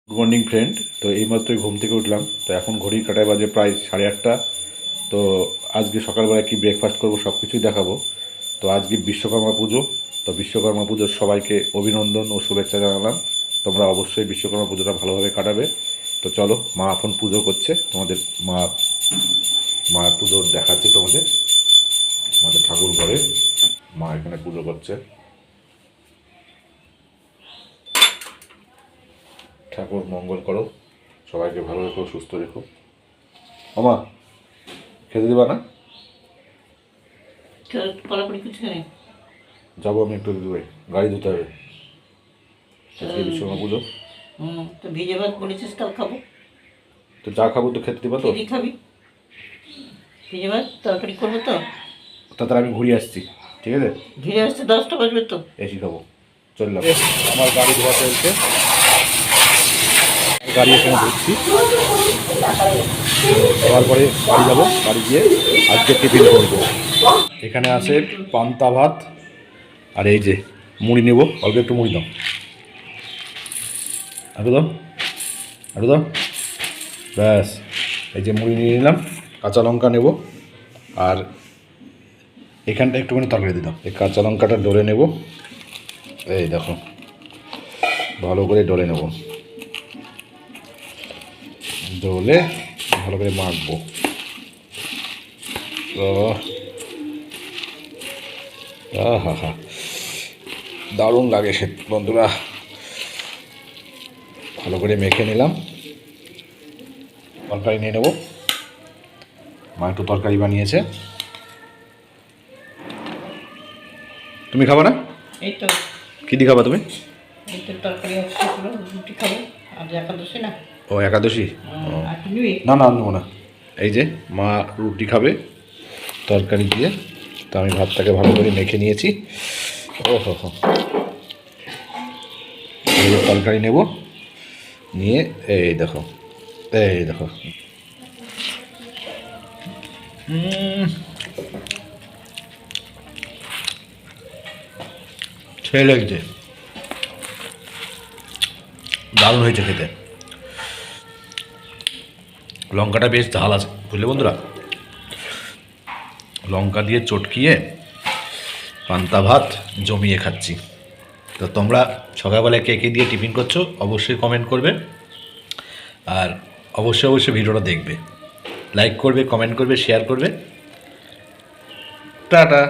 Good morning friend. তো এইমাত্রই ঘুম থেকে উঠলাম। তো এখন ঘড়ির কাঁটায় বাজে প্রায় 8:30। তো আজকে সকালবেলায় কি ব্রেকফাস্ট করবো সব কিছুই দেখাবো। তো আজকে বিশ্বকর্মা পুজো। তো বিশ্বকর্মা পুজোর সবাইকে অভিনন্দন ও শুভেচ্ছা জানালাম। তোমরা অবশ্যই বিশ্বকর্মা পুজোটা ভালোভাবে কাটাবে। তো চলো, মা এখন পুজো করছে, তোমাদের মা পুজো দেখাচ্ছে তোমাদের। আমাদের ঠাকুর ঘরে মা এখানে পুজো করছে। ঠাকুর মঙ্গল করো, সবাইকে ভালো রেখো, সুস্থ রেখো। মামা খেতে দেবা না? যাবো আমি একটু দূরে, গাড়ি ধুতে হবে। আজকে বিশ্বকর্মা পুজো। তো ভিজে ভাত বলেছিস কাল খাবো। তো যা খাবো তো খেতে দেবা তো? কি খাবি? ভিজে ভাত তরকারি করবো তো। তাড়াতাড়ি আমি ঘুরে আসছি, ঠিক আছে? ঘিরে আসতে 10টা বাজবে তো। এসি খাবো, চললাম। আমার গাড়ি ধোয়া চলছে, গাড়ি এখানে ধুচ্ছি। ধোয়ার পরে বাড়ি যাবো, বাড়ি গিয়ে আজকে টিফিন করবো। এখানে আছে পান্তা ভাত, আর এই যে মুড়ি নেবো, অল্প একটু মুড়ি দাও, আরও দাও, আরও দাও। ব্যাস, এই যে মুড়ি নিয়ে নিলাম, কাঁচা লঙ্কা নেব, আর এখানটা একটুখানি তরকারি দিয়ে দাও। এই কাঁচা লঙ্কাটা ডলে নেব, এই দেখো ভালো করে ডলে নেব, ডলে ভালো করে মাখবো। হা হা, দারুণ লাগে খেতে বন্ধুরা। ভালো করে মেখে নিলাম, তরকারি নিয়ে নেব। মা একটু তরকারি বানিয়েছে, তুমি খাবা না? এই তো কী দিয়ে খাবা তুমি? এই তো তরকারি হচ্ছে, রুটি খাবো। আজ একাদশী না। ও একাদশী? আর তুই নিবি? না না, নেবো না। এই যে মা রুটি খাবে তরকারি দিয়ে, তো আমি ভাতটাকে ভালো করে মেখে নিয়েছি। ও হো হো, এই যে তরকারি নেব, নিয়ে এই দেখো, এই দেখো, সেই লাগছে, দারুণ হয়েছে খেতে। লঙ্কাটা বেশ ঝাল আছে বুঝলে বন্ধুরা। লঙ্কা দিয়ে চটকিয়ে পান্তা ভাত জমিয়ে খাচ্ছি। তো তোমরা সকালবেলায় কে কে দিয়ে টিফিন করছো অবশ্যই কমেন্ট করবে, আর অবশ্যই ভিডিওটা দেখবে, লাইক করবে, কমেন্ট করবে, শেয়ার করবে। টাটা।